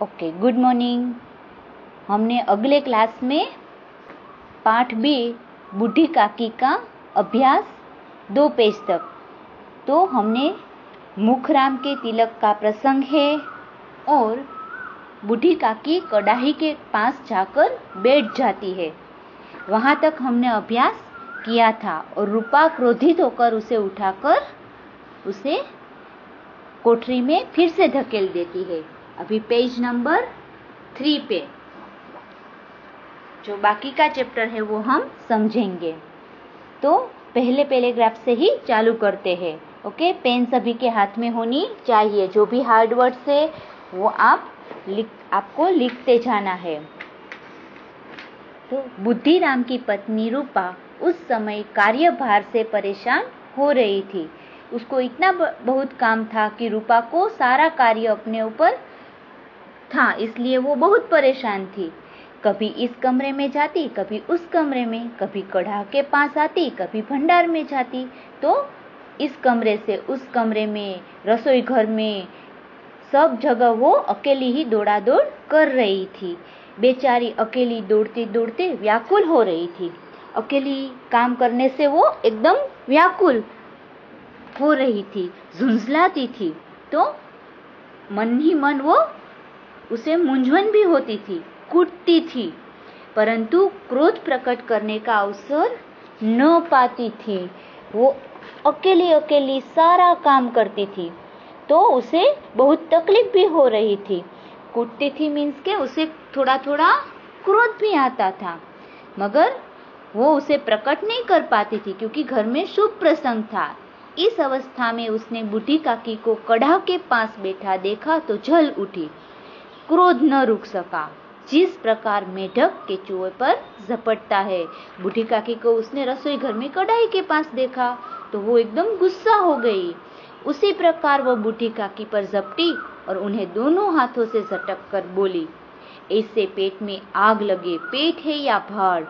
Okay, good morning. हमने अगले class में पाठ बी बूढ़ी काकी का अभ्यास 2 पेज तक, तो हमने मुखराम के तिलक का प्रसंग है और बूढ़ी काकी कढ़ाई के पास जाकर बैठ जाती है, वहां तक हमने अभ्यास किया था। और रूपा क्रोधित होकर उसे उठाकर उसे कोठरी में फिर से धकेल देती है। अभी पेज नंबर 3 पे जो बाकी का चैप्टर है वो हम समझेंगे। तो पहले पैराग्राफ से ही चालू करते हैं। ओके, पेन सभी के हाथ में होनी चाहिए। जो भी हार्ड वर्ड्स है वो आपको लिखते जाना है। तो बुद्धिराम की पत्नी रूपा उस समय कार्यभार से परेशान हो रही थी। उसको इतना बहुत काम था कि रूपा को सारा कार्य अपने ऊपर था, इसलिए वो बहुत परेशान थी। कभी इस कमरे में जाती, कभी उस कमरे में, कभी कढ़ा के पास आती, कभी भंडार में जाती। तो इस कमरे से उस कमरे में, रसोई घर में, सब जगह वो अकेली ही दौड़ा दौड़ कर रही थी। बेचारी अकेली दौड़ते दौड़ते व्याकुल हो रही थी। अकेली काम करने से वो एकदम व्याकुल हो रही थी, झुंझलाती थी। तो मन ही मन वो उसे मूंझवण भी होती थी, कूटती थी, परंतु क्रोध प्रकट करने का अवसर न पाती थी। वो अकेली अकेली सारा काम करती थी, तो उसे बहुत तकलीफ भी हो रही थी। कूटती थी मीन्स के उसे थोड़ा थोड़ा क्रोध भी आता था, मगर वो उसे प्रकट नहीं कर पाती थी क्योंकि घर में शुभ प्रसंग था। इस अवस्था में उसने बूढ़ी काकी को कढ़ा के पास बैठा देखा तो जल उठी, क्रोध न रुक सका। जिस प्रकार मेढक केंचुए पर झपटता है, बूढ़ी काकी को उसने रसोई घर में कढ़ाई के पास देखा तो वो एकदम गुस्सा हो गई। उसी प्रकार वो बूढ़ी काकी पर झपटी और उन्हें दोनों हाथों से झटक कर बोली, ऐसे पेट में आग लगे, पेट है या भाड़।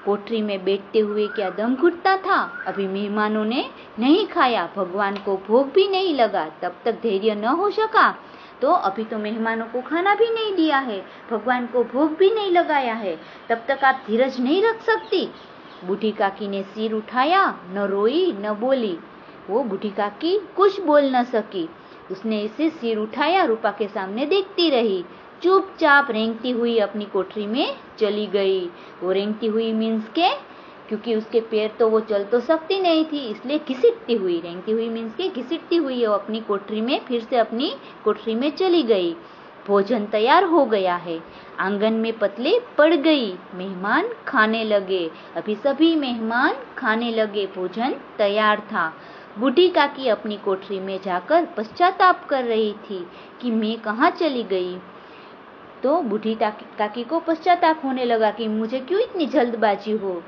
कोठरी में बैठते हुए क्या दम घुटता था? अभी मेहमानों ने नहीं खाया, भगवान को भोग भी नहीं लगा, तब तक धैर्य न हो सका। तो अभी तो मेहमानों को खाना भी नहीं दिया है, भगवान को भोग भी नहीं लगाया है, तब तक आप धीरज नहीं रख सकती। बूढ़ी काकी ने सिर उठाया, न रोई न बोली। वो बूढ़ी काकी कुछ बोल न सकी। उसने इसे सिर उठाया, रूपा के सामने देखती रही, चुपचाप रेंगती हुई अपनी कोठरी में चली गई। वो रेंगती हुई मीन्स के, क्योंकि उसके पैर तो वो चल तो सकती नहीं थी, इसलिए घिसिटती हुई, रेंगती हुई मीन्स के घिसिटती हुई वो अपनी कोठरी में फिर से अपनी कोठरी में चली गई। भोजन तैयार हो गया है, आंगन में पतले पड़ गई, मेहमान खाने लगे। अभी सभी मेहमान खाने लगे, भोजन तैयार था। बूढ़ी काकी अपनी कोठरी में जाकर पश्चाताप कर रही थी कि मैं कहाँ चली गई। तो बूढ़ी काकी को पश्चाताप होने लगा कि मुझे क्यों इतनी जल्दबाजी हो,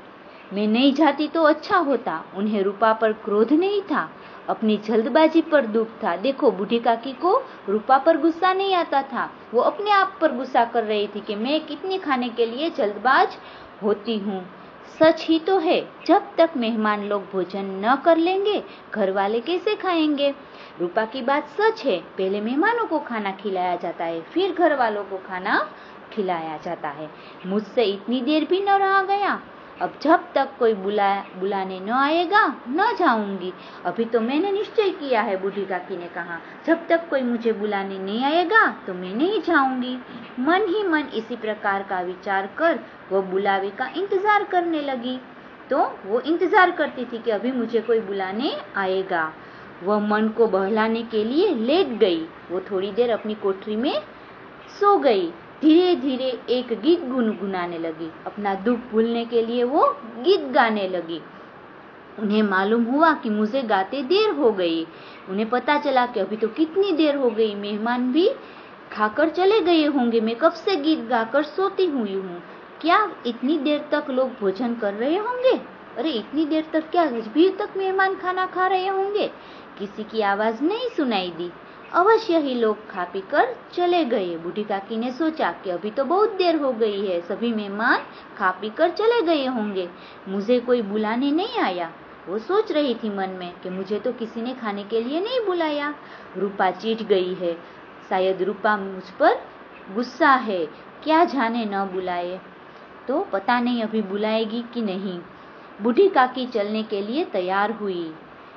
मैं नहीं जाती तो अच्छा होता। उन्हें रूपा पर क्रोध नहीं था, अपनी जल्दबाजी पर दुख था। देखो, बूढ़ी काकी को रूपा पर गुस्सा नहीं आता था, वो अपने आप पर गुस्सा कर रही थी कि मैं कितनी खाने के लिए जल्दबाज होती हूँ। सच ही तो है, जब तक मेहमान लोग भोजन न कर लेंगे, घर वाले कैसे खाएंगे? रूपा की बात सच है, पहले मेहमानों को खाना खिलाया जाता है, फिर घर वालों को खाना खिलाया जाता है। मुझसे इतनी देर भी न रहा गया, अब जब तक कोई बुलाने न आएगा न जाऊंगी। अभी तो मैंने निश्चय किया है, बूढ़ी काकी ने कहा, जब तक कोई मुझे बुलाने नहीं आएगा तो मैं नहीं जाऊंगी। मन ही मन इसी प्रकार का विचार कर वो बुलावे का इंतजार करने लगी। तो वो इंतजार करती थी कि अभी मुझे कोई बुलाने आएगा। वह मन को बहलाने के लिए लेट गई। वो थोड़ी देर अपनी कोठरी में सो गई। धीरे धीरे एक गीत गुनगुनाने लगी, अपना दुख भूलने के लिए वो गीत गाने लगी। उन्हें मालूम हुआ कि मुझे गाते देर हो गई। उन्हें पता चला कि अभी तो कितनी देर हो गई, मेहमान भी खाकर चले गए होंगे, मैं कब से गीत गाकर सोती हुई हूँ। क्या इतनी देर तक लोग भोजन कर रहे होंगे? अरे इतनी देर तक क्या अभी तक मेहमान खाना खा रहे होंगे? किसी की आवाज नहीं सुनाई दी। अवश्य ही लोग खा पी कर चले गए। बूढ़ी काकी ने सोचा कि अभी तो बहुत देर हो गई है, सभी मेहमान खा पी कर चले गए होंगे, मुझे कोई बुलाने नहीं आया। वो सोच रही थी मन में कि मुझे तो किसी ने खाने के लिए नहीं बुलाया। रूपा चिढ़ गई है, शायद रूपा मुझ पर गुस्सा है, क्या जाने न बुलाए। तो पता नहीं अभी बुलाएगी कि नहीं। बूढ़ी काकी चलने के लिए तैयार हुई।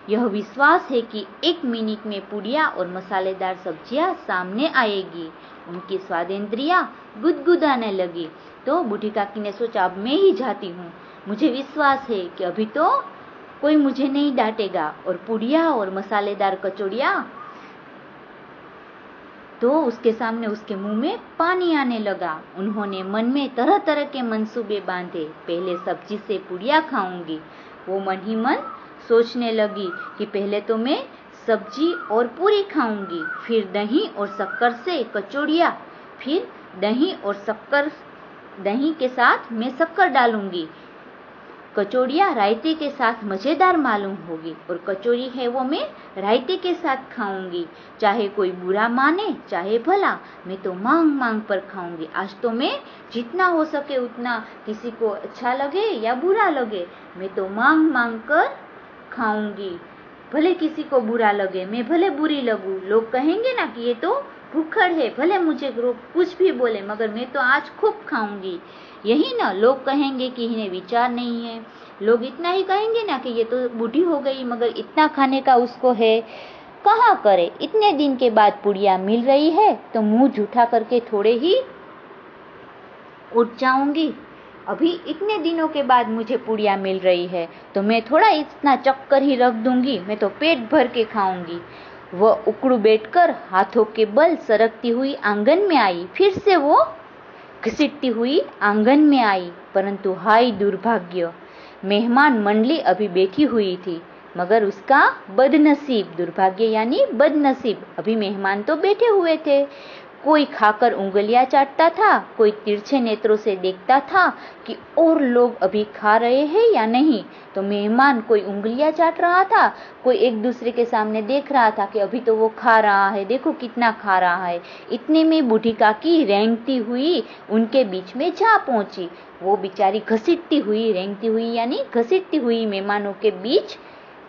यह विश्वास है कि 1 मिनट में पुड़िया और मसालेदार सब्जियां सामने आएगी। उनकी स्वादेंद्रियां गुदगुदाने लगी। तो बूढ़ी काकी ने सोचा, अब मैं ही जाती हूँ। मुझे विश्वास है कि अभी तो कोई मुझे नहीं डांटेगा। और पुड़िया और मसालेदार कचौड़ियाँ तो उसके सामने उसके मुंह में पानी आने लगा। उन्होंने मन में तरह तरह के मंसूबे बांधे। पहले सब्जी से पुड़िया खाऊंगी। वो मन ही मन सोचने लगी कि पहले तो मैं सब्जी और पूरी खाऊंगी, फिर दही और शक्कर से कचौड़ियाँ, फिर दही के साथ मैं शक्कर डालूंगी। कचौड़ियाँ रायते के साथ मजेदार मालूम होगी और कचौड़ी है वो मैं रायते के साथ खाऊंगी। चाहे कोई बुरा माने चाहे भला, मैं तो मांग मांग पर खाऊंगी। आज तो मैं जितना हो सके उतना, किसी को अच्छा लगे या बुरा लगे, मैं तो मांग मांग कर खाऊंगी। भले किसी को बुरा लगे, मैं भले बुरी लगूं, लोग कहेंगे ना कि ये तो भूखड़ है, भले मुझे कुछ भी बोले, मगर मैं तो आज खूब खाऊंगी। यही ना लोग कहेंगे कि इन्हें विचार नहीं है। लोग इतना ही कहेंगे ना कि ये तो बूढ़ी हो गई, मगर इतना खाने का उसको है, कहाँ करे। इतने दिन के बाद पुड़िया मिल रही है तो मुंह झूठा करके थोड़े ही उठ जाऊंगी। अभी इतने दिनों के बाद मुझे पुड़िया मिल रही है तो मैं थोड़ा इतना चक्कर ही रख दूंगी, मैं तो पेट भर के खाऊंगी। वह उकड़ू बैठकर हाथों के बल सरकती हुई आंगन में आई। फिर से वो घसीटती हुई आंगन में आई। परंतु हाय दुर्भाग्य, मेहमान मंडली अभी बैठी हुई थी, मगर उसका बदनसीब, दुर्भाग्य यानी बदनसीब, अभी मेहमान तो बैठे हुए थे। कोई खाकर उंगलियां चाटता था, कोई तिरछे नेत्रों से देखता था कि और लोग अभी खा रहे हैं या नहीं। तो मेहमान कोई उंगलियां चाट रहा था, कोई एक दूसरे के सामने देख रहा था कि अभी तो वो खा रहा है, देखो कितना खा रहा है। इतने में बूढ़ी काकी रेंगती हुई उनके बीच में जा पहुंची। वो बेचारी घसीटती हुई, रेंगती हुई यानी घसीटती हुई मेहमानों के बीच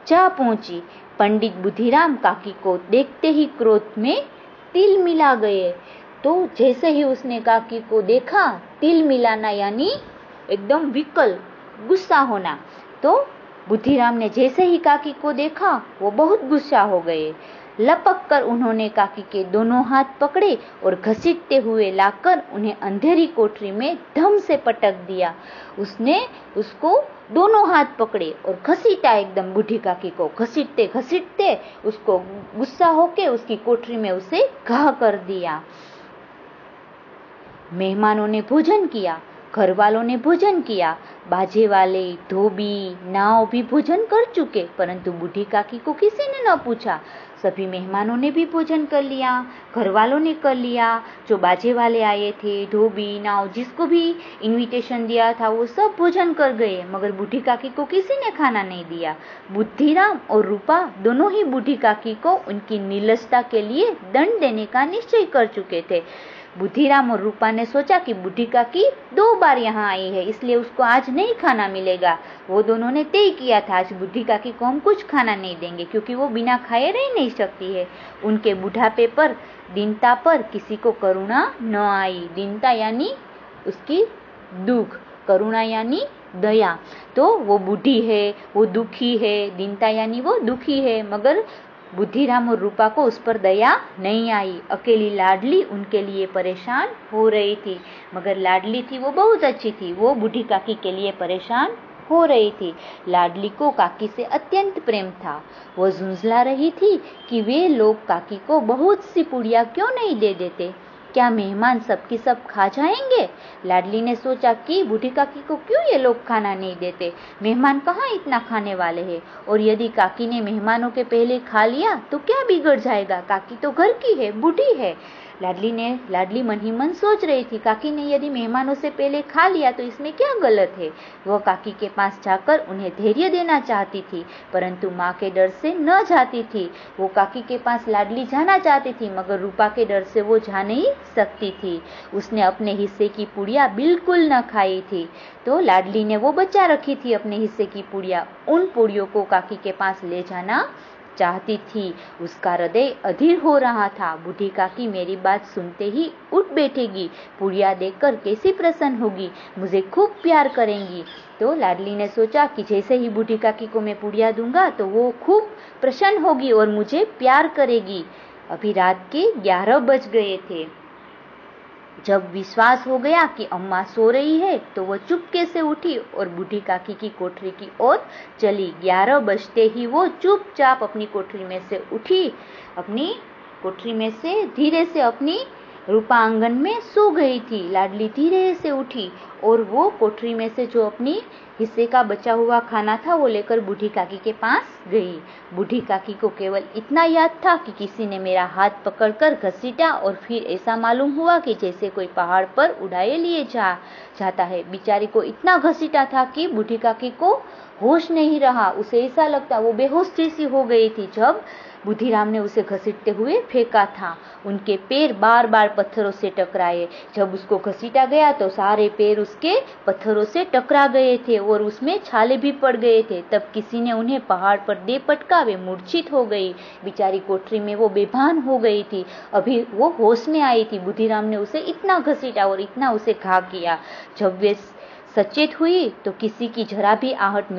जा पहुंची। पंडित बुद्धिराम काकी को देखते ही क्रोध में तिल मिला गए। तो जैसे ही उसने काकी को देखा, तिल मिलाना यानी एकदम विकल, गुस्सा होना। तो बुद्धिराम ने जैसे ही काकी को देखा वो बहुत गुस्सा हो गए। लपक कर उन्होंने काकी के दोनों हाथ पकड़े और घसीटते हुए लाकर उन्हें अंधेरी कोठरी में धम से पटक दिया। उसने उसको दोनों हाथ पकड़े और घसीटा एकदम बूढ़ी काकी को। घसीटते घसीटते उसको गुस्सा होके उसकी कोठरी में उसे घा कर दिया। मेहमानों ने भोजन किया, घर वालों ने भोजन किया, बाजे वाले, धोबी, नाव भी भोजन कर चुके, परंतु बूढ़ी काकी को किसी ने न पूछा। सभी मेहमानों ने भी भोजन कर लिया, घर वालों ने कर लिया, जो बाजे वाले आए थे, धोबी, नाव, जिसको भी इनविटेशन दिया था वो सब भोजन कर गए, मगर बूढ़ी काकी को किसी ने खाना नहीं दिया। बुद्धिराम और रूपा दोनों ही बूढ़ी काकी को उनकी निर्लजता के लिए दंड देने का निश्चय कर चुके थे। बुद्धिराम और रूपा ने सोचा कि बूढ़ी काकी 2 बार यहाँ आई है, इसलिए उसको आज नहीं खाना मिलेगा। वो दोनों ने तय किया था आज बूढ़ी काकी को हम कुछ खाना नहीं देंगे, क्योंकि वो बिना खाए रह नहीं सकती है। उनके बुढ़ापे पर, दीनता पर किसी को करुणा न आई। दीनता यानी उसकी दुख, करुणा यानी दया। तो वो बूढ़ी है, वो दुखी है, दीनता यानी वो दुखी है, मगर बुद्धिराम और रूपा को उस पर दया नहीं आई। अकेली लाडली उनके लिए परेशान हो रही थी, मगर लाडली थी वो बहुत अच्छी थी, वो बूढ़ी काकी के लिए परेशान हो रही थी। लाडली को काकी से अत्यंत प्रेम था। वो झुंझला रही थी कि वे लोग काकी को बहुत सी पुड़िया क्यों नहीं दे देते, क्या मेहमान सबकी सब खा जाएंगे। लाडली ने सोचा कि बूढ़ी काकी को क्यों ये लोग खाना नहीं देते, मेहमान कहाँ इतना खाने वाले हैं, और यदि काकी ने मेहमानों के पहले खा लिया तो क्या बिगड़ जाएगा, काकी तो घर की है, बूढ़ी है। लाडली मन ही मन सोच रही थी, काकी ने यदि मेहमानों से पहले खा लिया तो इसमें क्या गलत है। वह काकी के पास जाकर उन्हें धैर्य देना चाहती थी, परंतु माँ के डर से न जाती थी। वो काकी के पास लाडली जाना चाहती थी, मगर रूपा के डर से वो जा नहीं सकती थी। उसने अपने हिस्से की पुड़िया बिल्कुल न खाई थी, तो लाडली ने वो बचा रखी थी अपने हिस्से की पुड़िया। उन पुड़ियों को काकी के पास ले जाना चाहती थी। उसका हृदय अधीर हो रहा था। बूढ़ी काकी मेरी बात सुनते ही उठ बैठेगी, पुड़िया देखकर कैसी प्रसन्न होगी, मुझे खूब प्यार करेंगी। तो लाडली ने सोचा कि जैसे ही बूढ़ी काकी को मैं पुड़िया दूंगा तो वो खूब प्रसन्न होगी और मुझे प्यार करेगी। अभी रात के 11 बज गए थे। जब विश्वास हो गया कि अम्मा सो रही है तो वो चुपके से उठी और बूढ़ी काकी की कोठरी की ओर चली। 11 बजते ही वो चुपचाप अपनी कोठरी में से उठी, अपनी कोठरी में से धीरे से अपनी रूपा आंगन में सो गई थी। लाडली धीरे से उठी और वो कोठरी में से जो अपनी हिस्से का बचा हुआ खाना था वो लेकर बूढ़ी काकी के पास गई। बूढ़ी काकी को केवल इतना याद था कि किसी ने मेरा हाथ पकड़कर घसीटा और फिर ऐसा मालूम हुआ कि जैसे कोई पहाड़ पर उड़ाए लिए जाता है। बेचारी को इतना घसीटा था कि बूढ़ी काकी को होश नहीं रहा। उसे ऐसा लगता वो बेहोश जैसी हो गई थी जब बुद्धिराम ने उसे घसीटते हुए फेंका था। उनके पैर बार बार पत्थरों से टकराए। जब उसको घसीटा गया तो सारे पैर उसके पत्थरों से टकरा गए थे और उसमें छाले भी पड़ गए थे। तब किसी ने उन्हें पहाड़ पर दे पटका, वे मूर्छित हो गई। बेचारी कोठरी में वो बेभान हो गई थी। अभी वो होश में आई थी। बुद्धिराम ने उसे इतना घसीटा और इतना उसे घा किया। जब वे सचेत हुई तो किसी की जरा भी आहट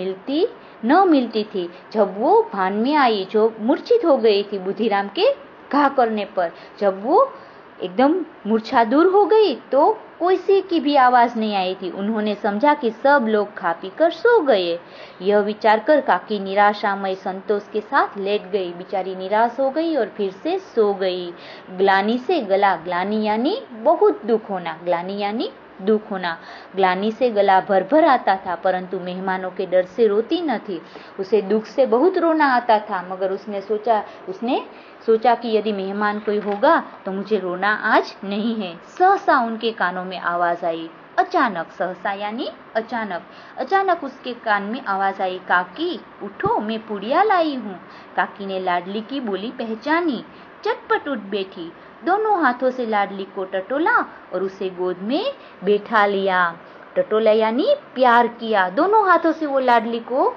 न मिलती थी। जब वो भान में आई, जो मूर्छित हो गई थी बुद्धिराम के घा करने पर, जब वो एकदम मूर्छा दूर हो गई तो कोई की भी आवाज नहीं आई थी। उन्होंने समझा कि सब लोग खा पी कर सो गए। यह विचार कर काकी निराशामय संतोष के साथ लेट गई। बेचारी निराश हो गई और फिर से सो गई। ग्लानि से गला, ग्लानि यानी बहुत दुख होना, ग्लानि यानी दुख होना। ग्लानि से गला भर भर आता था, परंतु मेहमानों के डर से रोती न थी। उसे दुख से बहुत रोना आता था, मगर उसने सोचा कि यदि मेहमान कोई होगा तो मुझे रोना आज नहीं है। सहसा उनके कानों में आवाज आई। अचानक, सहसा यानी अचानक उसके कान में आवाज आई, काकी उठो, मैं पुड़िया लाई हूँ। काकी ने लाडली की बोली पहचानी, चटपट उठ बैठी, दोनों हाथों से लाडली को टटोला और उसे गोद में बैठा लिया। टटोला यानी प्यार किया। दोनों हाथों से वो लाडली को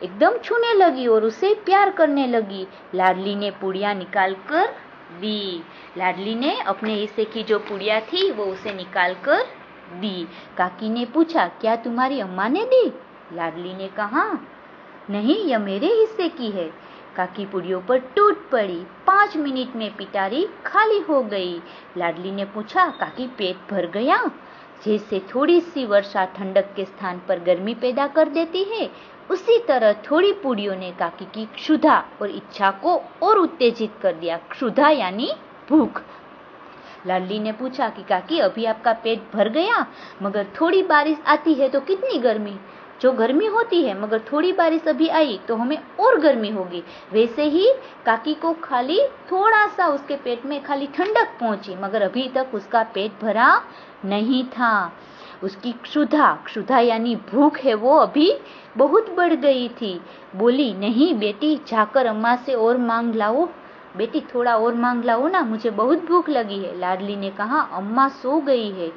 एकदम छूने लगी और उसे प्यार करने लगी। लाडली ने पुड़िया निकाल कर दी। लाडली ने अपने हिस्से की जो पुड़िया थी वो उसे निकाल कर दी। काकी ने पूछा, क्या तुम्हारी अम्मा ने दी? लाडली ने कहा, नहीं, यह मेरे हिस्से की है। काकी पुड़ियों पर टूट पड़ी। 5 मिनट में पिटारी खाली हो गई। लाडली ने पूछा, काकी पेट भर गया? जैसे थोड़ी सी वर्षा ठंडक के स्थान पर गर्मी पैदा कर देती है, उसी तरह थोड़ी पुड़ियों ने काकी की क्षुधा और इच्छा को और उत्तेजित कर दिया। क्षुधा यानी भूख। लाडली ने पूछा कि काकी अभी आपका पेट भर गया, मगर थोड़ी बारिश आती है तो कितनी गर्मी, जो गर्मी होती है, मगर थोड़ी बारिश अभी आई तो हमें और गर्मी होगी। वैसे ही काकी को खाली थोड़ा सा उसके पेट में खाली ठंडक पहुंची, मगर अभी तक उसका पेट भरा नहीं था। उसकी क्षुधा यानी भूख है वो अभी बहुत बढ़ गई थी। बोली, नहीं बेटी, जाकर अम्मा से और मांग लाओ। बेटी थोड़ा और मांग लाओ ना, मुझे बहुत भूख लगी है। लाडली ने कहा, अम्मा सो गई है,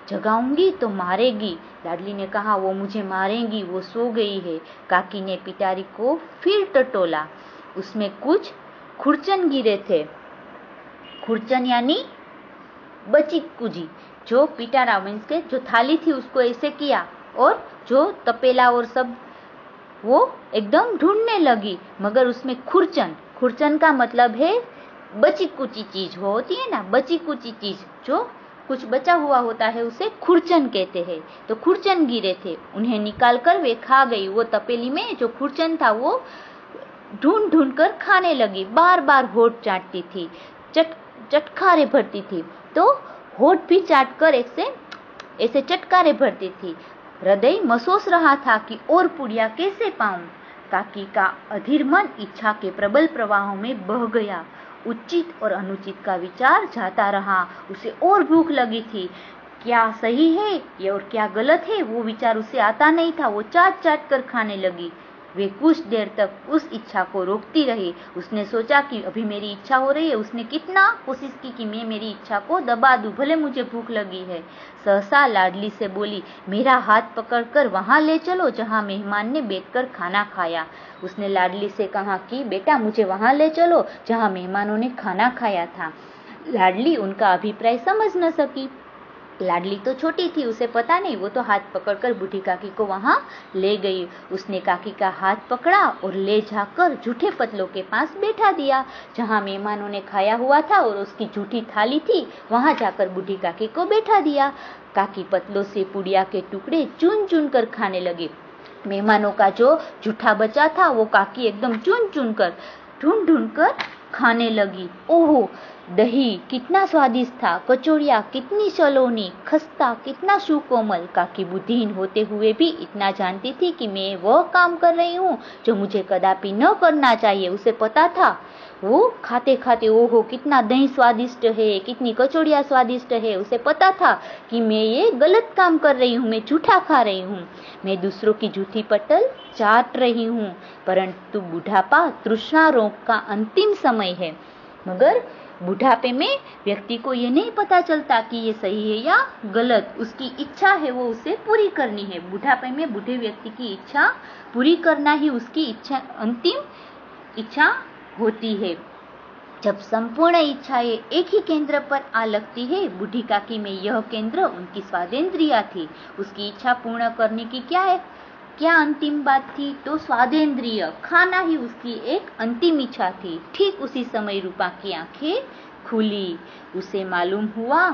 जगाऊंगी तो मारेगी। लाडली ने कहा, वो मुझे मारेंगी, वो सो गई है। काकी ने पिटारी को फिर टटोला। उसमें कुछ खुरचन गिरे थे। खुरचन यानी बची कुजी। जो पिटारा मीन्स के जो थाली थी उसको ऐसे किया और जो तपेला और सब वो एकदम ढूंढने लगी, मगर उसमें खुरचन का मतलब है बची कुची चीज। वो होती है ना बची कुची चीज, जो कुछ बचा हुआ होता है उसे खुरचन कहते हैं। तो खुरचन गिरे थे, उन्हें निकाल कर वे खा गई। वो तपेली में जो खुरचन था वो ढूंढ ढूंढ कर खाने लगी। बार बार होठ चाटती थी, चटकारे भरती थी, तो होठ भी चाट कर ऐसे चटकारे भरती थी। हृदय महसूस रहा था कि और पुड़िया कैसे पाऊं। काकी का अधीर मन इच्छा के प्रबल प्रवाहों में बह गया। उचित और अनुचित का विचार जाता रहा। उसे और भूख लगी थी। क्या सही है ये और क्या गलत है वो विचार उसे आता नहीं था। वो चाट चाट कर खाने लगी। वे कुछ देर तक उस इच्छा को रोकती रही। उसने सोचा कि अभी मेरी इच्छा हो रही है। उसने कितना कोशिश की कि मैं मेरी इच्छा को दबा दूं, भले मुझे भूख लगी है। सहसा लाडली से बोली, मेरा हाथ पकड़कर वहां ले चलो जहां मेहमान ने बैठकर खाना खाया। उसने लाडली से कहा कि बेटा मुझे वहां ले चलो जहां मेहमानों ने खाना खाया था। लाडली उनका अभिप्राय समझ न सकी। लाडली तो छोटी थी, उसे पता नहीं। वो तो हाथ पकड़कर बूढ़ी काकी को वहां ले गई। उसने काकी का हाथ पकड़ा और ले जाकर झूठे पतलों के पास बैठा दिया जहां मेहमानों ने खाया हुआ था, और उसकी झूठी थाली थी वहां जाकर बूढ़ी काकी को बैठा दिया। काकी पतलों से पुड़िया के टुकड़े चुन चुन कर खाने लगी। मेहमानों का जो झूठा बचा था वो काकी एकदम चुन चुन कर ढूंढ ढूंढ कर खाने लगी। ओहो, दही कितना स्वादिष्ट था, कचौड़ियाँ कितनी सलोनी, खस्ता कितना सुकोमल। काकी बुद्धिहीन होते हुए भी इतना जानती थी कि मैं वह काम कर रही हूँ जो मुझे कदापि न करना चाहिए। उसे पता था। वो खाते खाते ओहो कितना दही स्वादिष्ट है, कितनी कचौड़ियाँ स्वादिष्ट है। उसे पता था कि मैं ये गलत काम कर रही हूँ, मैं झूठा खा रही हूँ, मैं दूसरों की झूठी पटल चाट रही हूँ। परंतु बुढ़ापा तृष्णा रोग का अंतिम समय है। मगर बुढ़ापे में व्यक्ति को ये नहीं पता चलता कि ये सही है या गलत। उसकी इच्छा है वो उसे पूरी करनी है। बुढ़ापे में बूढ़े व्यक्ति की इच्छा पूरी करना ही उसकी इच्छा अंतिम इच्छा होती है। जब संपूर्ण इच्छाएं एक ही केंद्र पर आ लगती है, बूढ़ी काकी में यह केंद्र उनकी स्वादेंद्रिया थी। उसकी इच्छा पूर्ण करने की क्या अंतिम बात थी? तो स्वादेंद्रिय खाना ही उसकी एक अंतिम इच्छा थी। ठीक उसी समय रूपा की आंखें खुली। उसे मालूम हुआ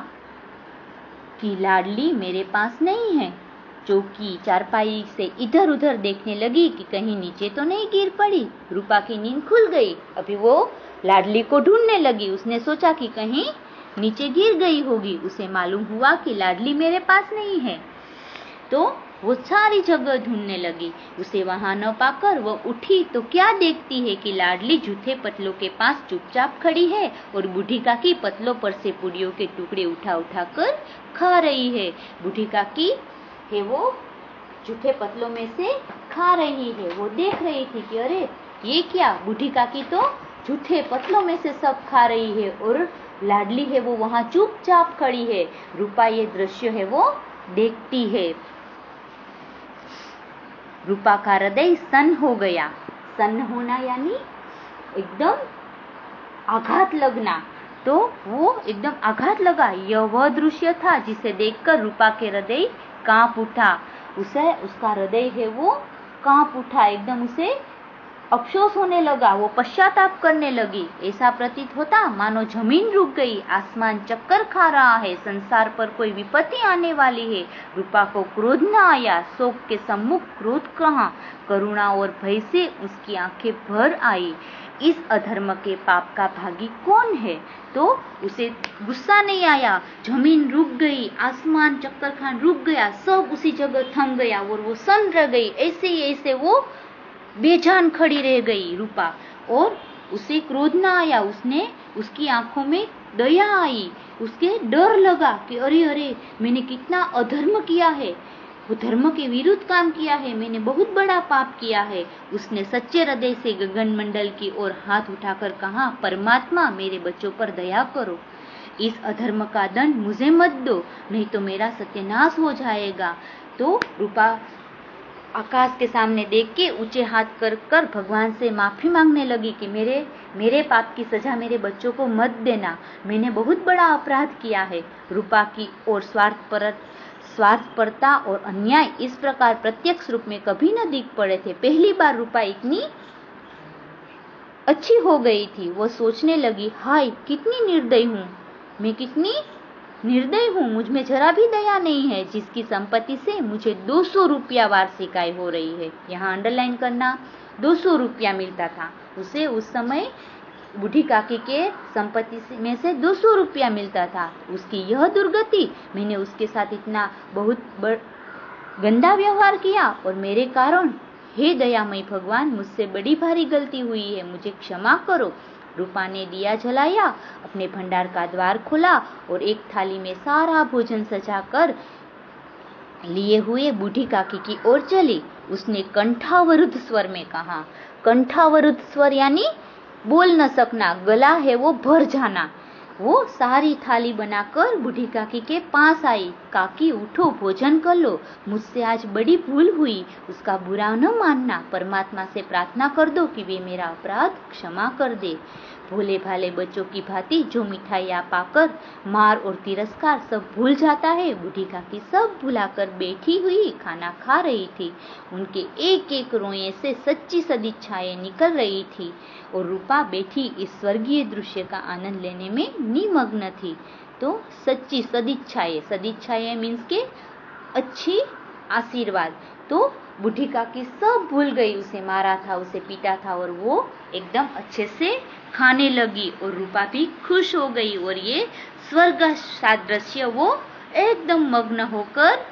कि लाडली मेरे पास नहीं है। चौकी चारपाई से इधर उधर देखने लगी कि कहीं नीचे तो नहीं गिर पड़ी। रूपा की नींद खुल गई। अभी वो लाडली को ढूंढने लगी। उसने सोचा कि कहीं नीचे गिर गई होगी। उसे मालूम हुआ कि लाडली मेरे पास नहीं है, तो वो सारी जगह ढूंढने लगी। उसे वहां न पाकर वो उठी तो क्या देखती है कि लाडली जूठे पतलों के पास चुपचाप खड़ी है और बूढ़ी काकी पतलों पर से पूड़ियों के टुकड़े उठा उठा कर खा रही है। बूढ़ी काकी है वो जूठे पतलों में से खा रही है। वो देख रही थी कि अरे ये क्या, बूढ़ी काकी तो जूठे पतलों में से सब खा रही है और लाडली है वो वहां चुपचाप खड़ी है। रूपा ये दृश्य है वो देखती है। रूपा का हृदय सन्न हो गया। सन्न होना यानी एकदम आघात लगना। तो वो एकदम आघात लगा। यह वह दृश्य था जिसे देखकर रूपा के हृदय कांप उठा। उसका हृदय है वो कांप उठा, एकदम उसे अफसोस होने लगा। वो पश्चाताप करने लगी। ऐसा प्रतीत होता मानो जमीन रुक गई, आसमान चक्कर खा रहा है, संसार पर कोई विपत्ति आने वाली है। रूपा को क्रोध न आया। शोक के सम्मुख क्रोध कहाँ, करुणा और भय से उसकी आंखें भर आई। इस अधर्म के पाप का भागी कौन है? तो उसे गुस्सा नहीं आया। जमीन रुक गई, आसमान चक्कर खान रुक गया, सब उसी जगह थम गया और वो सन्न रह गई। ऐसे ही ऐसे वो बेजान खड़ी रह गई रूपा, और उसे क्रोध ना आया। उसकी आंखों में दया आई। उसके डर लगा कि अरे अरे मैंने कितना अधर्म किया है, वो धर्म के विरुद्ध काम किया है, मैंने बहुत बड़ा पाप किया है। उसने सच्चे हृदय से गगन मंडल की ओर हाथ उठाकर कहा, परमात्मा मेरे बच्चों पर दया करो, इस अधर्म का दंड मुझे मत दो, नहीं तो मेरा सत्यानाश हो जाएगा। तो रूपा आकाश के सामने देख के ऊंचे हाथ कर कर भगवान से माफी मांगने लगी कि मेरे पाप की सजा मेरे बच्चों को मत देना, मैंने बहुत बड़ा अपराध किया है। रूपा की ओर स्वार्थपरता और अन्याय इस प्रकार प्रत्यक्ष रूप में कभी न दिख पड़े थे। पहली बार रूपा इतनी अच्छी हो गई थी। वो सोचने लगी, हाय कितनी निर्दयी हूँ, मैं कितनी निर्दयी हूँ, मुझ में जरा भी दया नहीं है, जिसकी संपत्ति से मुझे 200 रुपया वार्षिक आय हो रही है। यहाँ अंडरलाइन करना, 200 रुपया मिलता था उसे। उस समय बूढ़ी काकी के संपत्ति में से 200 रुपया मिलता था। उसकी यह दुर्गति, मैंने उसके साथ इतना बहुत गंदा व्यवहार किया और मेरे कारण, हे दयामय भगवान, मुझसे बड़ी भारी गलती हुई है, मुझे क्षमा करो। रूपा ने दिया जलाया, अपने भंडार का द्वार खोला और एक थाली में सारा भोजन सजाकर लिए हुए बूढ़ी काकी की ओर चली। उसने कंठावरुद्ध स्वर में कहा। कंठावरुद्ध स्वर यानी बोल न सकना, गला है वो भर जाना। वो सारी थाली बनाकर बूढ़ी काकी के पास आई। काकी उठो, भोजन कर लो, मुझसे आज बड़ी भूल हुई, उसका बुरा न मानना, परमात्मा से प्रार्थना कर दो कि वे मेरा अपराध क्षमा कर दे। भोले भाले बच्चों की भांति जो मिठाइयाँ पाकर मार और तिरस्कार सब भूल जाता है, बूढ़ी काकी सब भुलाकर बैठी हुई खाना खा रही थी। उनके एक एक रोए से सच्ची सदिच्छाएं निकल रही थी और रूपा बैठी इस स्वर्गीय दृश्य का आनंद लेने में निमग्न थी। तो सच्ची सदिच्छाएं मीन्स के अच्छी आशीर्वाद। तो बूढ़ी काकी सब भूल गई, उसे मारा था, उसे पीटा था, और वो एकदम अच्छे से खाने लगी और रूपा भी खुश हो गई। और ये स्वर्ग सादृश्य वो एकदम मग्न होकर